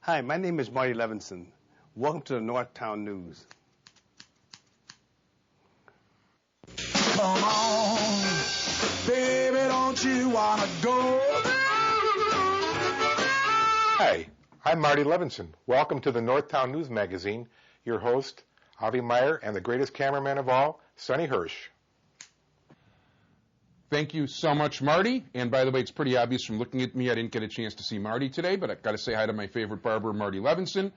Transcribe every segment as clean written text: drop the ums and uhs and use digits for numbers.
Hi, my name is Marty Levinson. Welcome to the Northtown News. Come on, baby, don't you wanna go? Hi, I'm Marty Levinson. Welcome to the Northtown News Magazine. Your host, Avi Meyer, and the greatest cameraman of all, Sonny Hersh. Thank you so much, Marty. And by the way, it's pretty obvious from looking at me, I didn't get a chance to see Marty today, but I've got to say hi to my favorite barber, Marty Levinson,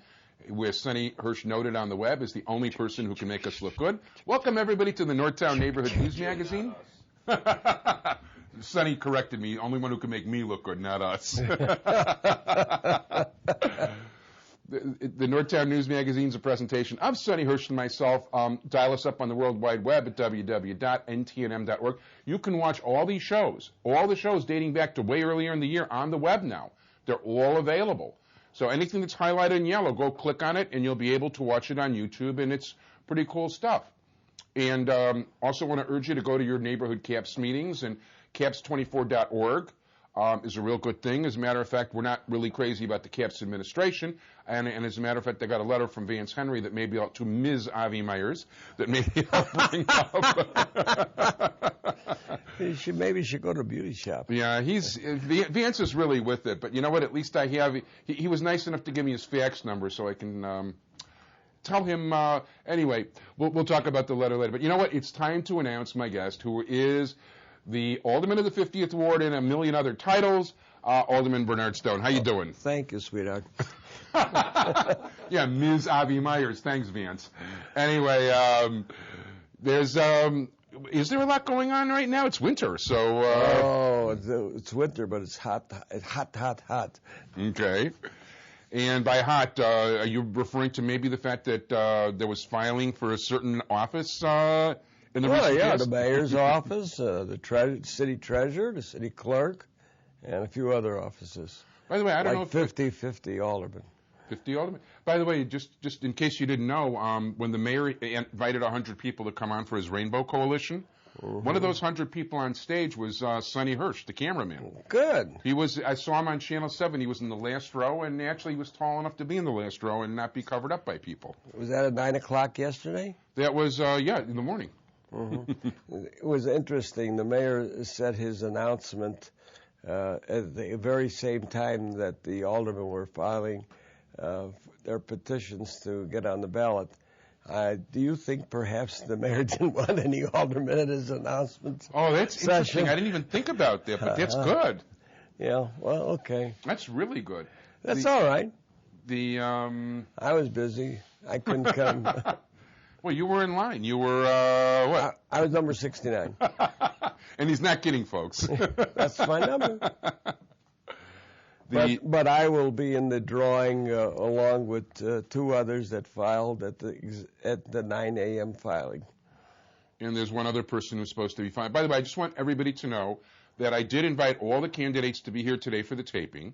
with Sonny Hersh noted on the web as the only person who can make us look good. Welcome, everybody, to the Northtown Neighborhood News Magazine. Sonny corrected me, only one who can make me look good, not us. The Northtown News Magazine is a presentation of Sonny Hersh and myself. Dial us up on the World Wide Web at www.ntnm.org. You can watch all these shows, all the shows dating back to way earlier in the year on the web now. They're all available. So anything that's highlighted in yellow, go click on it, and you'll be able to watch it on YouTube, and it's pretty cool stuff. And also want to urge you to go to your neighborhood CAPS meetings, and caps24.org. Is a real good thing. As a matter of fact, we're not really crazy about the CAPS administration, and as a matter of fact, I got a letter from Vance Henry that maybe to Ms. Avi Meyers that maybe I'll bring up. Maybe she should go to a beauty shop. Yeah, Vance is really with it, but you know what? At least I have. He was nice enough to give me his fax number so I can tell him. Anyway, we'll talk about the letter later. But you know what? It's time to announce my guest, who is the Alderman of the 50th Ward and a million other titles, Alderman Berny Stone. How you doing? Thank you, sweetheart. Yeah, Ms. Avi Meyers. Thanks, Vance. Anyway, is there a lot going on right now? It's winter, so... it's winter, but it's hot. It's hot. Okay. And by hot, are you referring to maybe the fact that there was filing for a certain office in the recent years? The mayor's office, the city treasurer, the city clerk, and a few other offices. By the way, I don't know if 50 aldermen. 50 aldermen. By the way, just in case you didn't know, when the mayor invited 100 people to come on for his Rainbow Coalition, one of those 100 people on stage was Sonny Hersh, the cameraman. Good. I saw him on Channel 7. He was in the last row, and actually he was tall enough to be in the last row and not be covered up by people. Was that at 9 o'clock yesterday? That was, in the morning. It was interesting. The mayor said his announcement at the very same time that the aldermen were filing their petitions to get on the ballot. Do you think perhaps the mayor didn't want any aldermen at his announcement? Oh, that's interesting. I didn't even think about that, but that's good. Yeah, well, okay. That's really good. That's all right. I was busy. I couldn't come. Well, you were in line. You were, what? I was number 69. And he's not kidding, folks. That's my number. But I will be in the drawing along with two others that filed at the 9 a.m. filing. And there's one other person who's supposed to be filed. By the way, I just want everybody to know that I did invite all the candidates to be here today for the taping.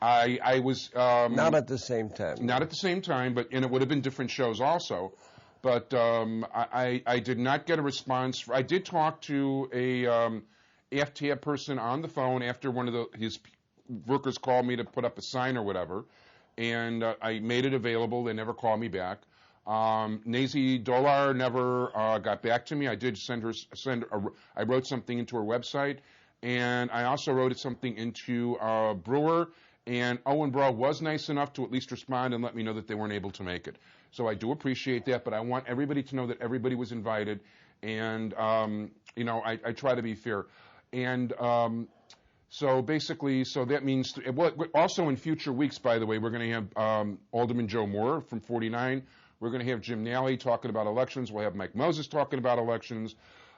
I was... not at the same time. Not at the same time, and it would have been different shows also. But I did not get a response. I did talk to a FTAB person on the phone after one of his workers called me to put up a sign or whatever, and I made it available. They never called me back. Nazi Dolar never got back to me. I did I wrote something into her website, and I also wrote something into Brewer. And Owen Brawl was nice enough to at least respond and let me know that they weren't able to make it. So I do appreciate that, but I want everybody to know that everybody was invited, and I try to be fair. And so basically, that means also in future weeks, by the way, we're going to have Alderman Joe Moore from 49. We're going to have Jim Nally talking about elections. We'll have Mike Moses talking about elections.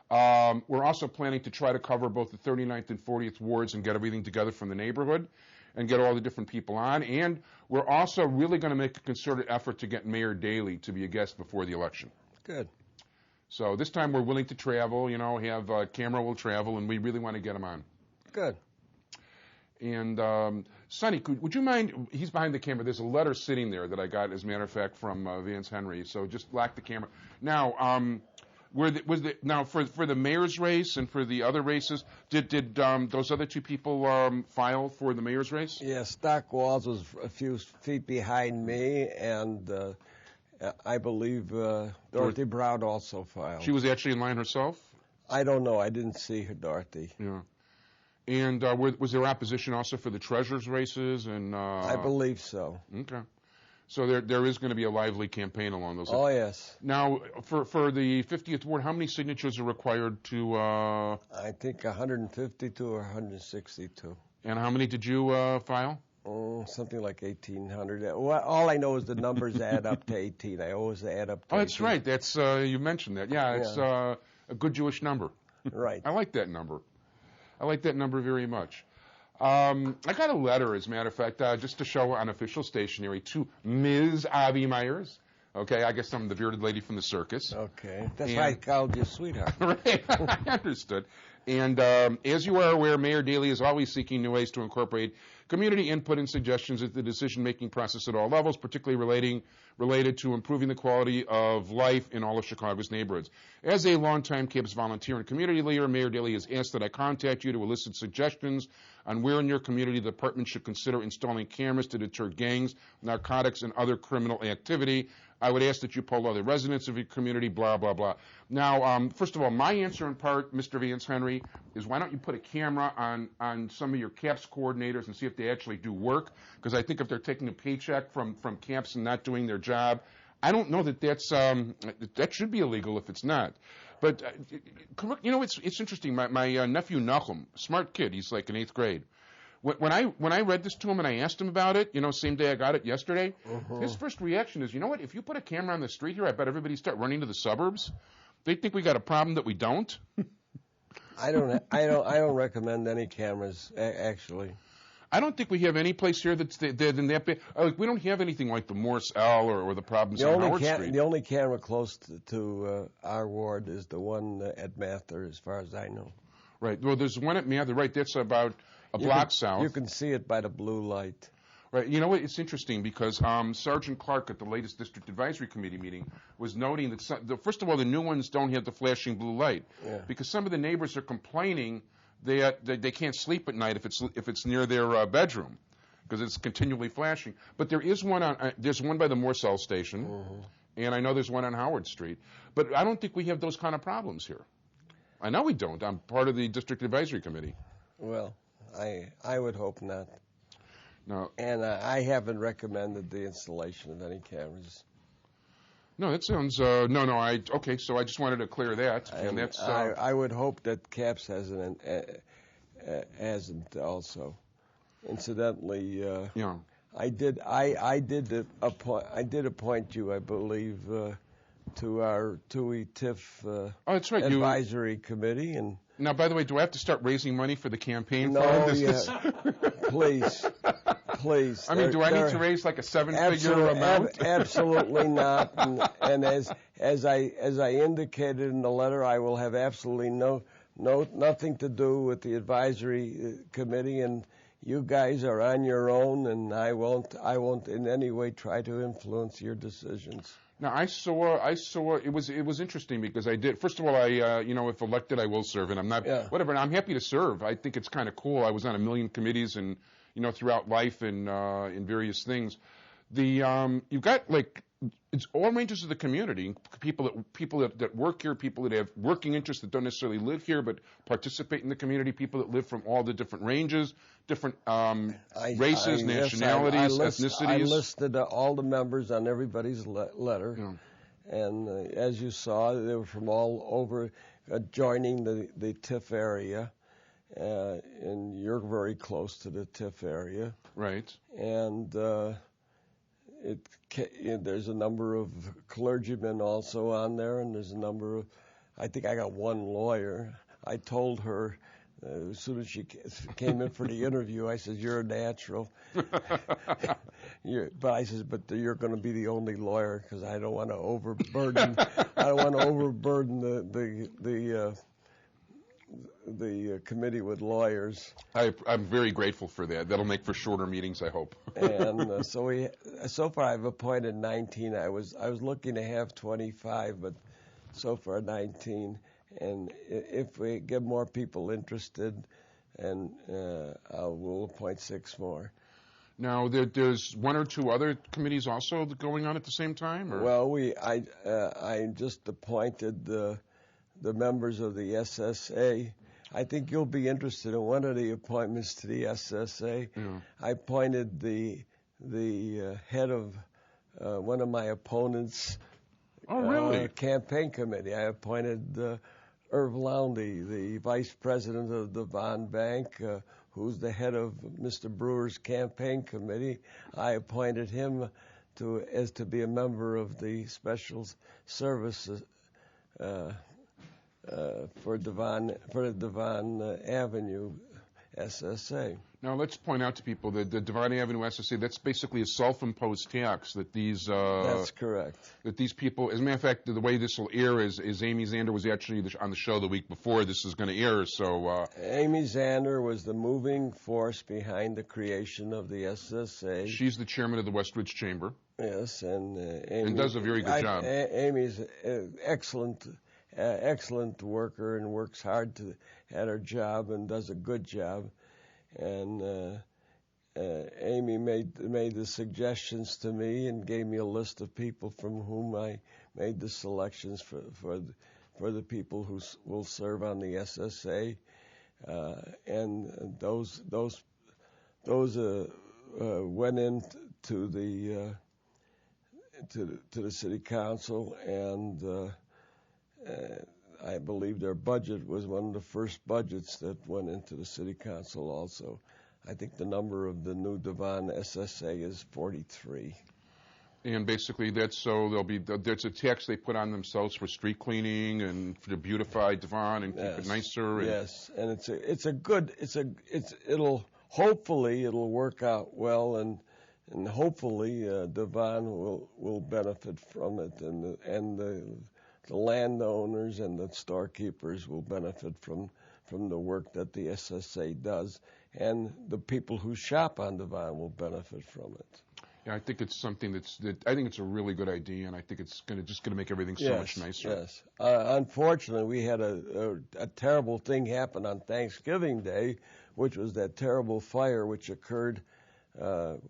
We're also planning to try to cover both the 39th and 40th wards and get everything together from the neighborhood and get all the different people on. And we're also really going to make a concerted effort to get Mayor Daley to be a guest before the election. Good. So this time we're willing to travel, have camera will travel, and we really want to get him on. Good. And Sonny, would you mind, he's behind the camera, there's a letter sitting there that I got, as a matter of fact, from Vance Henry, so just lock the camera. Now, Now for the mayor's race and for the other races, did those other two people file for the mayor's race? Yes, Doc Walls was a few feet behind me, and I believe Dorothy Brown also filed. She was actually in line herself? I don't know. I didn't see her, Dorothy. Yeah. And was there opposition also for the treasurer's races? And I believe so. Okay. So there is going to be a lively campaign along those lines. Oh, yes. Now, for the 50th ward, how many signatures are required to... I think 152 or 162. And how many did you file? Oh, something like 1,800. Well, all I know is the numbers add up to 18. I always add up to 18. Oh, that's right. That's you mentioned that. Yeah, it's a good Jewish number. Right. I like that number. I like that number very much. I got a letter, as a matter of fact, just to show on official stationery, to Ms. Avi Meyers. Okay, I guess I'm the bearded lady from the circus. Okay. That's why I called you sweetheart. Right, I understood. And as you are aware, Mayor Daley is always seeking new ways to incorporate community input and suggestions into the decision-making process at all levels, particularly related to improving the quality of life in all of Chicago's neighborhoods. As a longtime CAPS volunteer and community leader, Mayor Daley has asked that I contact you to elicit suggestions on where in your community the department should consider installing cameras to deter gangs, narcotics, and other criminal activity. I would ask that you poll other residents of your community, blah, blah, blah. Now, first of all, my answer in part, Mr. Vance Henry, is why don't you put a camera on some of your CAPS coordinators and see if they actually do work? Because I think if they're taking a paycheck from CAPS and not doing their job, I don't know that that should be illegal if it's not. But, you know, it's interesting. My nephew, Nachum, smart kid, he's like in 8th grade. When I read this to him and I asked him about it, you know, same day I got it yesterday, his first reaction is, you know what, if you put a camera on the street here, I bet everybody start running to the suburbs. They think we got a problem that we don't. I don't recommend any cameras, actually. I don't think we have any place here that's in that big. We don't have anything like the Morse L or the problems on Howard Street. The only camera close to our ward is the one at Mather, as far as I know. Right. Well, there's one at Mather. Right. That's about a block south. You can see it by the blue light. Right. You know what? It's interesting because Sergeant Clark at the latest District Advisory Committee meeting was noting that, first of all, the new ones don't have the flashing blue light because some of the neighbors are complaining that they can't sleep at night if it's near their bedroom because it's continually flashing. But there is one there's one by the Morsell station, and I know there's one on Howard Street. But I don't think we have those kind of problems here. I know we don't. I'm part of the District Advisory Committee. Well, I would hope not. No. And I haven't recommended the installation of any cameras. No, that sounds okay. So I just wanted to clear that, and that's. I would hope that CAPS hasn't also. Incidentally, I did appoint you, I believe, to our TUI TIF that's right. advisory committee. And now, by the way, do I have to start raising money for the campaign? No, please. I mean, do I need to raise like a 7-figure amount? Absolutely not. And as I indicated in the letter, I will have absolutely nothing to do with the advisory committee, and you guys are on your own, and I won't in any way try to influence your decisions. Now, I saw it was interesting because I did. First of all, if elected, I will serve, and I'm not whatever. And I'm happy to serve. I think it's kind of cool. I was on a million committees and throughout life and in various things. You've got it's all ranges of the community. People that work here, people that have working interests that don't necessarily live here but participate in the community. People that live from all the different ranges, different races, nationalities, ethnicities. I listed all the members on everybody's letter, and as you saw, they were from all over joining the TIF area. And you're very close to the TIF area, right? And there's a number of clergymen also on there, and there's a number of. I think I got one lawyer. I told her as soon as she came in for the interview, I said, "You're a natural." But I said, "But you're going to be the only lawyer because I don't want to overburden. The committee with lawyers." I'm very grateful for that. That'll make for shorter meetings, I hope. And so far I've appointed 19. I was looking to have 25, but so far 19. And if we get more people interested, and we'll appoint 6 more. Now, there's 1 or 2 other committees also going on at the same time? Or? Well, I just appointed the members of the SSA. I think you'll be interested in one of the appointments to the SSA. Yeah. I appointed the head of one of my opponents' campaign committee. I appointed Irv Lowndes, the vice president of the Bond Bank, who's the head of Mr. Brewer's campaign committee. I appointed him to be a member of the Special Services for the Devon Avenue SSA. Now, let's point out to people that the Devon Avenue SSA, that's basically a self-imposed tax that these... That's correct. That these people... As a matter of fact, the way this will air is Amy Zander was actually on the show the week before this is going to air, so... Amy Zander was the moving force behind the creation of the SSA. She's the chairman of the Westridge Chamber. Yes, and Amy... And does a very good job. Amy's excellent worker and works hard at her job and does a good job. And Amy made the suggestions to me and gave me a list of people from whom I made the selections for the people who will serve on the SSA, and those went in to the city council, and I believe their budget was one of the first budgets that went into the city council also. I think the number of the new Devon SSA is 43. And basically that's so there's a tax they put on themselves for street cleaning and to beautify Devon and keep it nicer. And yes, and hopefully it'll work out well, and hopefully Devon will benefit from it, and the landowners and the storekeepers will benefit from the work that the SSA does, and the people who shop on Devon will benefit from it. Yeah, I think it's something I think it's a really good idea, and I think it's just gonna make everything so much nicer. Yes. Unfortunately, we had a terrible thing happen on Thanksgiving Day, which was that terrible fire which occurred when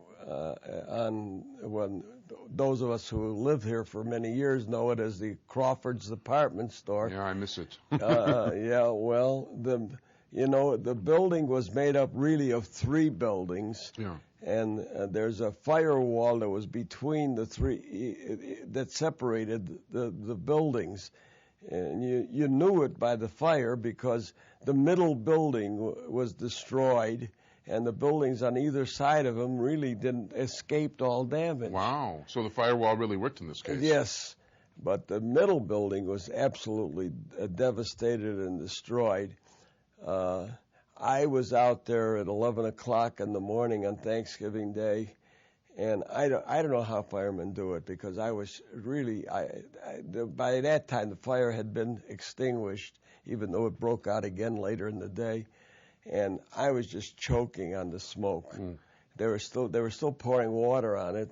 those of us who live here for many years know it as the Crawford's Department Store. Yeah, I miss it. Yeah, well, the building was made up really of 3 buildings. Yeah. And there's a firewall that was between the 3 that separated the buildings. And you knew it by the fire because the middle building was destroyed, and the buildings on either side of them really escaped all damage. Wow. So the firewall really worked in this case. Yes, but the middle building was absolutely devastated and destroyed. I was out there at 11 o'clock in the morning on Thanksgiving Day, and I don't know how firemen do it, because I was really, by that time the fire had been extinguished, even though it broke out again later in the day. And I was just choking on the smoke. They were still pouring water on it,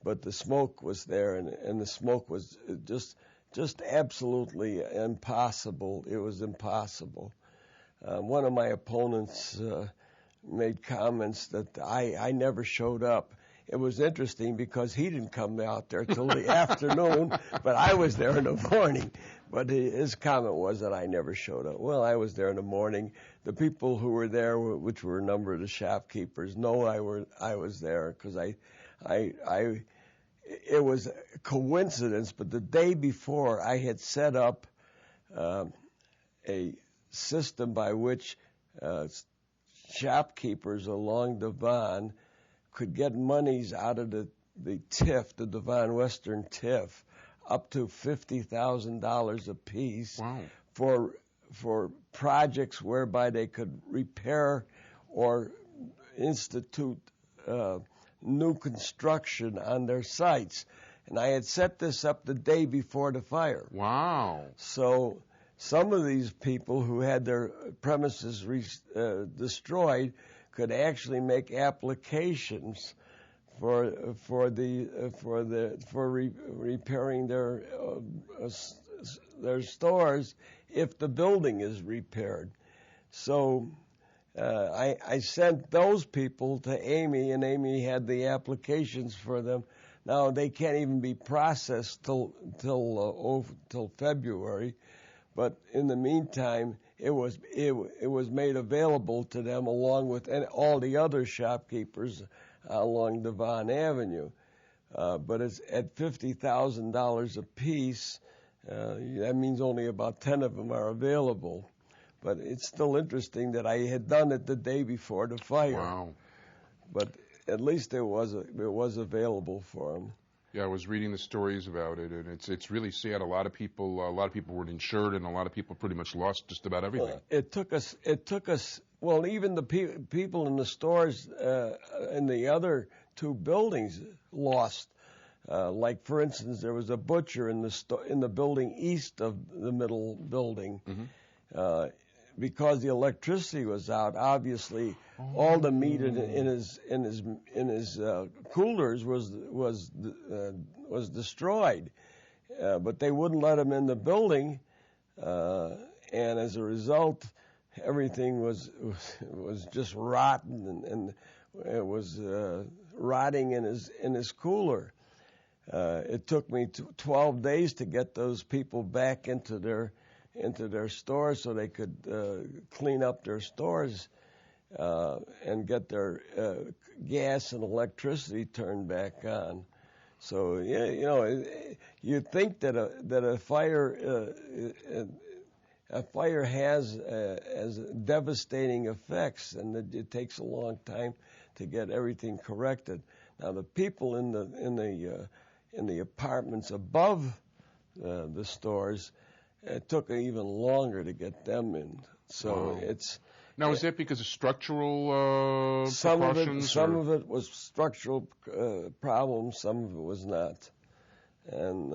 but the smoke was there, and the smoke was just absolutely impossible. It was impossible. One of my opponents made comments that I never showed up. It was interesting because he didn't come out there till the afternoon, but I was there in the morning. But his comment was that I never showed up. Well, I was there in the morning. The people who were there, which were a number of the shopkeepers, know I was there, because it was a coincidence, but the day before I had set up a system by which shopkeepers along Devon could get monies out of the TIF, the Devon Western TIF, up to $50,000 apiece. Wow. For projects whereby they could repair or institute new construction on their sites. And I had set this up the day before the fire. Wow. So some of these people who had their premises destroyed could actually make applications for repairing their their stores if the building is repaired. So I sent those people to Amy, and Amy had the applications for them. Now they can't even be processed till February, but in the meantime, it was made available to them along with all the other shopkeepers along Devon Avenue. But it's at $50,000 a piece. That means only about 10 of them are available. But it's still interesting that I had done it the day before the fire. Wow. But at least it was available for them. Yeah, I was reading the stories about it, and it's really sad. A lot of people weren't insured, and a lot of people pretty much lost just about everything. It took us. Well, even the people in the stores in the other two buildings lost. Like for instance, there was a butcher in the building east of the middle building. Mm-hmm. Because the electricity was out, obviously all the meat in his coolers was destroyed. But they wouldn't let him in the building, and as a result, everything was just rotten, and it was rotting in his cooler. It took me 12 days to get those people back into their stores so they could clean up their stores and get their gas and electricity turned back on. So you think that a fire has devastating effects, and that it takes a long time to get everything corrected. Now the people in the apartments above the stores, it took even longer to get them in. So it's now. Is that because of structural precautions? Some of it was structural problems. Some of it was not, and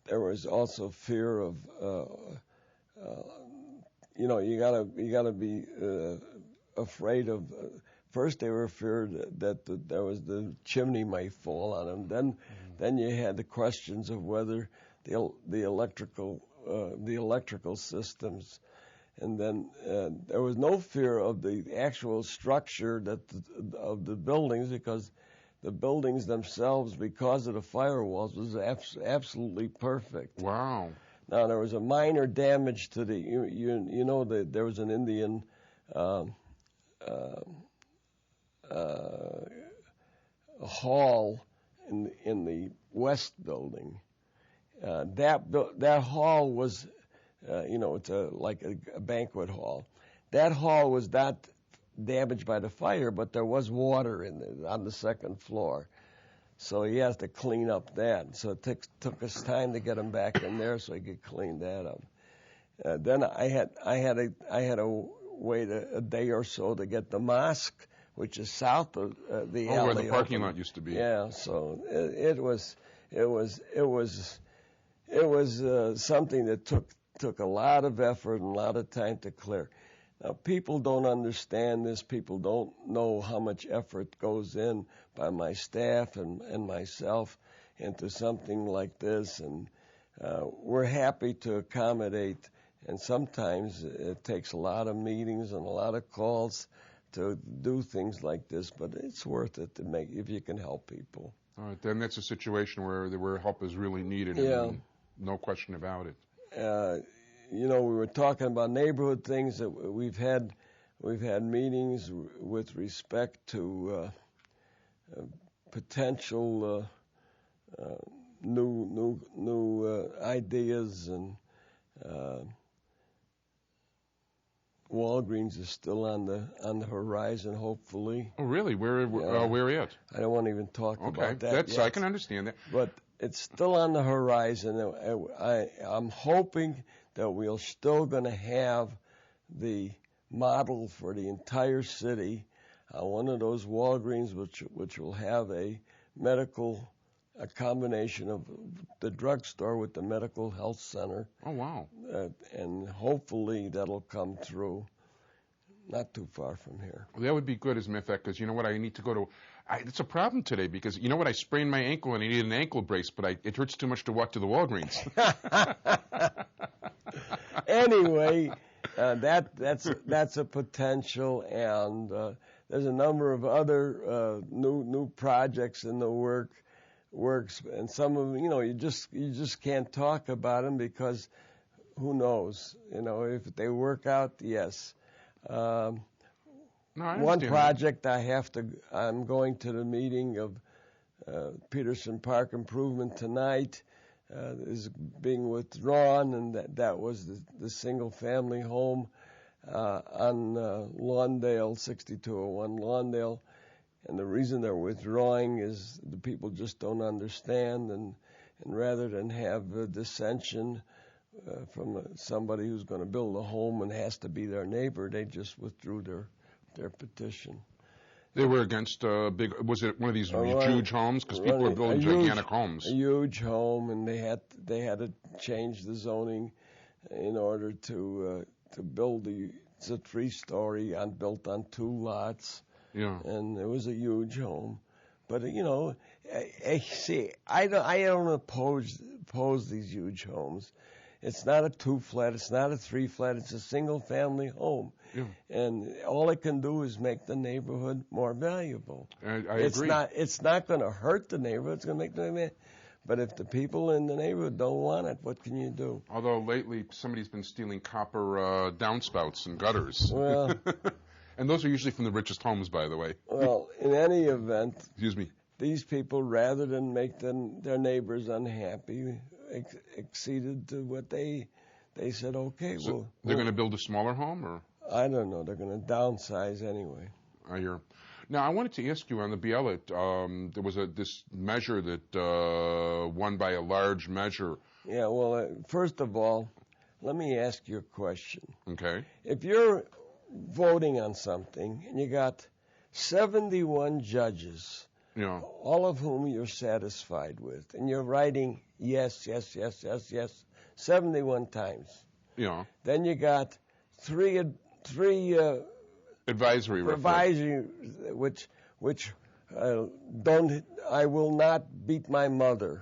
there was also fear of you gotta be afraid of. First, they were feared that the chimney might fall on them. Then you had the questions of whether the electrical systems, and then there was no fear of the actual structure of the buildings, because the buildings themselves, because of the firewalls, was absolutely perfect. Wow. Now there was a minor damage to there was an Indian hall in the west building. That hall was, it's like a banquet hall. That hall was not damaged by the fire, but there was water in it on the second floor. So he has to clean up that. So it took us time to get him back in there so he could clean that up. Then I had to wait a day or so to get the mosque, which is south of the alley. Where the parking lot used to be. Yeah. So it was something that took a lot of effort and a lot of time to clear. Now, people don't understand this. People don't know how much effort goes in by my staff and myself into something like this. And we're happy to accommodate. And sometimes it takes a lot of meetings and a lot of calls to do things like this. But it's worth it to make if you can help people. All right, then that's a situation where help is really needed. Yeah. And no question about it. We were talking about neighborhood things that we've had meetings with respect to potential new ideas, and Walgreens is still on the horizon, hopefully. Oh, really? Where at? I don't want to even talk about that yet. I can understand that. But it's still on the horizon. I'm hoping that we're still going to have the model for the entire city, one of those Walgreens which will have a combination of the drugstore with the medical health center. Oh, wow. And hopefully that'll come through. not too far from here. Well, that would be good, as a matter of fact, because you know what? I need to go to. It's a problem today because you know what? I sprained my ankle and I need an ankle brace, but it hurts too much to walk to the Walgreens. Anyway, that's a potential, and there's a number of other new projects in the works, and some of them, you just can't talk about them because who knows? If they work out, yes. One project I'm going to the meeting of Peterson Park Improvement tonight. Is being withdrawn, and that was the single-family home on Lawndale, 6201 Lawndale. And the reason they're withdrawing is the people just don't understand, and rather than have a dissension from somebody who's going to build a home and has to be their neighbor, they just withdrew their petition. They were against was it one of these huge homes? Because people are building gigantic homes. A huge home, and they had to change the zoning in order to build it's a 3-story built on 2 lots. Yeah. And it was a huge home. But see, I don't oppose these huge homes. It's not a 2-flat, it's not a 3-flat, it's a single-family home. Yeah. And all it can do is make the neighborhood more valuable. I agree. It's not going to hurt the neighborhood, it's going to make the neighborhood. But if the people in the neighborhood don't want it, what can you do? Although lately somebody's been stealing copper downspouts and gutters. Well, and those are usually from the richest homes, by the way. Well, in any event, excuse me, these people, rather than make their neighbors unhappy, acceded to what they said. Okay, so they're going to build a smaller home, or I don't know. They're going to downsize anyway. I hear. Now, I wanted to ask you on the Bielet, there was this measure that won by a large measure. Yeah, well, first of all, let me ask you a question. Okay. If you're voting on something and you got 71 judges, yeah, all of whom you're satisfied with, and you're writing yes, yes, yes, yes, yes, 71 times. Yeah. Then you got three advisory, which don't. I will not beat my mother.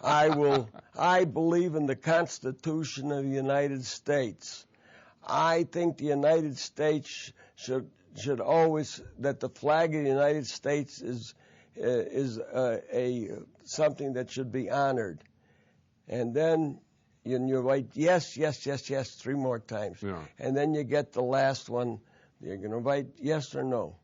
I believe in the Constitution of the United States. I think the United States should always, that the flag of the United States is something that should be honored. And then you write yes, yes, yes, yes 3 more times. Yeah. And then you get the last one. You're going to write yes or no.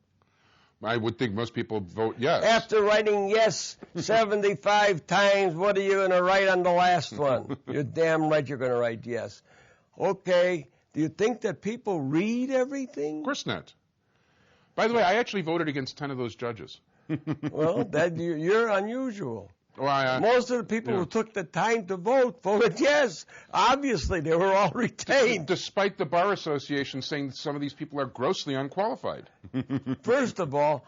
I would think most people vote yes. After writing yes 75 times, what are you going to write on the last one? You're damn right you're going to write yes. Okay. Do you think that people read everything? Of course not. By the way, I actually voted against 10 of those judges. Well, you're unusual. Well, most of the people who took the time to vote voted yes. Obviously, they were all retained. Despite the Bar Association saying that some of these people are grossly unqualified. First of all,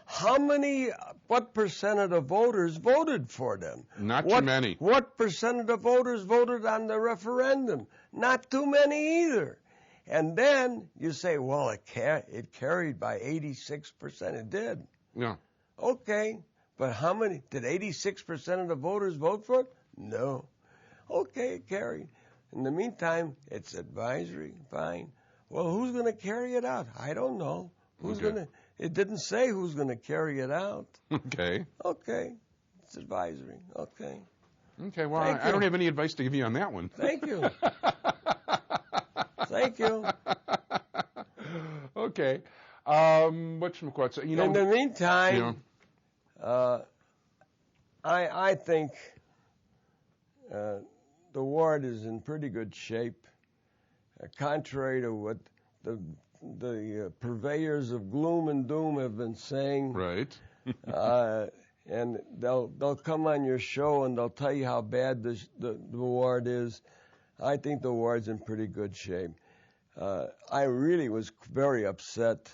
what percent of the voters voted for them? Not too many. What percent of the voters voted on the referendum? Not too many either. And then you say, well, it carried by 86%. It did. Yeah. Okay. But how many? Did 86% of the voters vote for it? No. Okay, it carried. In the meantime, it's advisory. Fine. Well, who's going to carry it out? I don't know. Who's going to? It didn't say who's going to carry it out. Okay. Okay. It's advisory. Okay. Okay. Well, I don't have any advice to give you on that one. Thank you. Thank you. Okay. Whatchamacallit? In the meantime, I think the ward is in pretty good shape, contrary to what the purveyors of gloom and doom have been saying. Right. And they'll come on your show and they'll tell you how bad the ward is. I think the ward's in pretty good shape. I really was very upset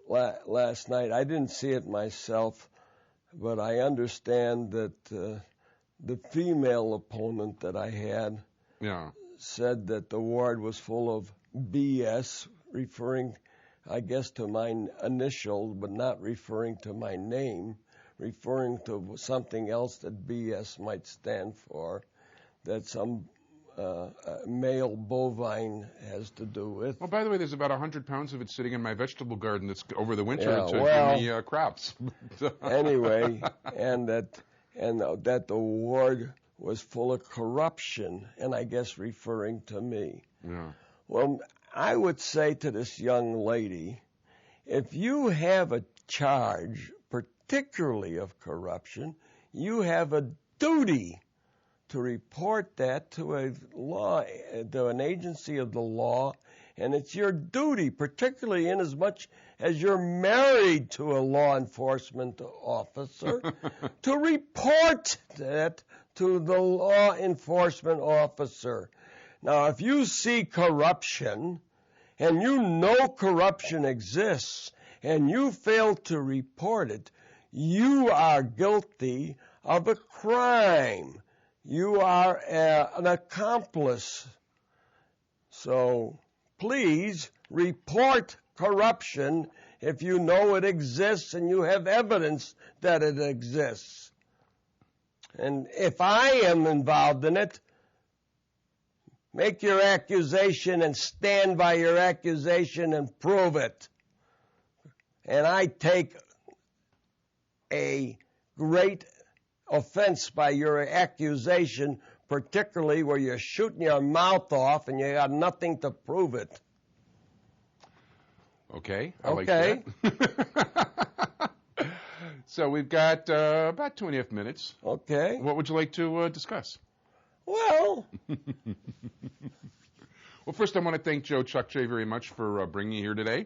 last night. I didn't see it myself, but I understand that the female opponent that I had said that the ward was full of BS, referring, I guess, to my initial, but not referring to my name, referring to something else that BS might stand for, that some male bovine has to do with. Well, by the way, there's about 100 pounds of it sitting in my vegetable garden that's over the winter Yeah, to well, give me crops. Anyway, and that the ward was full of corruption, and I guess referring to me. Yeah. Well, I would say to this young lady, if you have a charge, particularly of corruption, you have a duty to report that to an agency of the law, and it's your duty, particularly inasmuch as you're married to a law enforcement officer, to report that to the law enforcement officer. Now, if you see corruption, and you know corruption exists, and you fail to report it, you are guilty of a crime. You are an accomplice. So please report corruption if you know it exists and you have evidence that it exists. And if I am involved in it, make your accusation and stand by your accusation and prove it. And I take a great offense by your accusation, particularly where you're shooting your mouth off and you got nothing to prove it. Okay, I like that. So we've got about 2.5 minutes. Okay. What would you like to discuss? Well, Well, first I want to thank Joe Chuckjay very much for bringing you here today.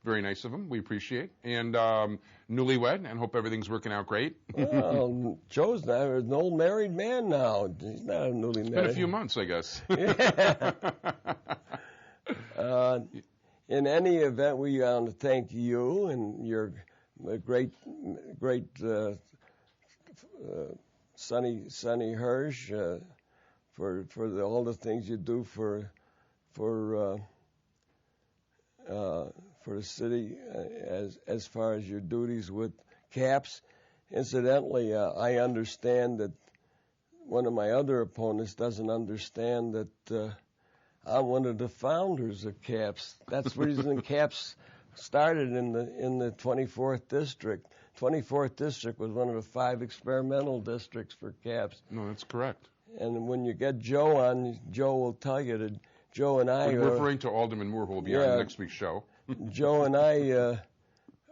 Very nice of him. We appreciate. And newlywed, and hope everything's working out great. well, Joe's not an old married man now. He's not a newly married. Been a few months, I guess. Yeah. In any event, we want to thank you and your great Sonny Hersh for all the things you do for the city as far as your duties with CAPS. Incidentally, I understand that one of my other opponents doesn't understand that I'm one of the founders of CAPS. That's the reason CAPS started in the 24th district. 24th district was one of the 5 experimental districts for CAPS. No, that's correct. And when you get Joe on, Joe will tell you that Joe and I We're referring to Alderman Moore, who will be on next week's show. Joe and I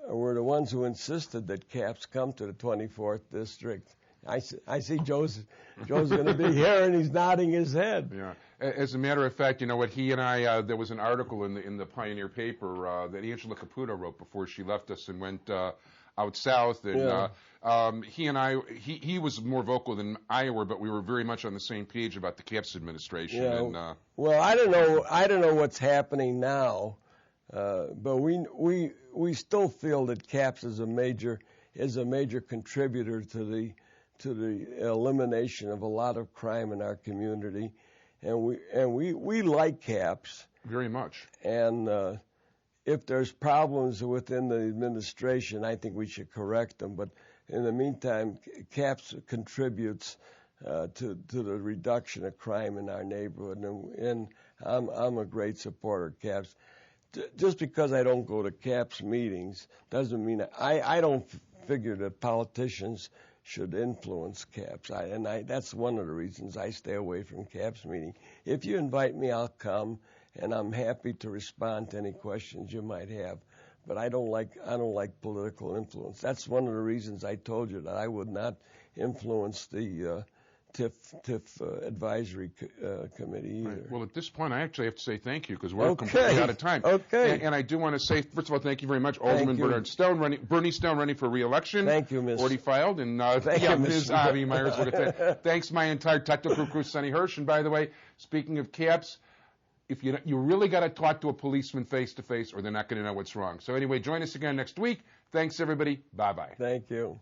were the ones who insisted that CAPS come to the 24th district. I see Joe's going to be here, and he's nodding his head. Yeah. As a matter of fact, you know what? He and I, there was an article in the Pioneer paper that Angela Caputo wrote before she left us and went out south. And he and I, he was more vocal than I were, but we were very much on the same page about the CAPS administration. Yeah. And, well, I don't know what's happening now, but we still feel that CAPS is a major contributor to the elimination of a lot of crime in our community, and we like CAPS very much. And if there's problems within the administration, I think we should correct them. But in the meantime, CAPS contributes to the reduction of crime in our neighborhood, and I'm a great supporter of CAPS. Just because I don't go to CAPS meetings doesn't mean I don't figure that politicians should influence CAPS. That's one of the reasons I stay away from CAPS meeting. If you invite me, I'll come, and I'm happy to respond to any questions you might have. But I don't like political influence. That's one of the reasons I told you that I would not influence the TIF advisory committee either. Right. Well, at this point, I actually have to say thank you because we're Okay. completely out of time. Okay. And I do want to say, first of all, thank you very much, Alderman Berny Stone running for re-election. Thank you, Ms. Already filed. And Thank you, Ms. Avi Meyers. Thanks my entire technical crew, Sonny Hersh. And by the way, speaking of CAPS, if you really got to talk to a policeman face to face, or they're not going to know what's wrong. So anyway, join us again next week. Thanks, everybody. Bye-bye. Thank you.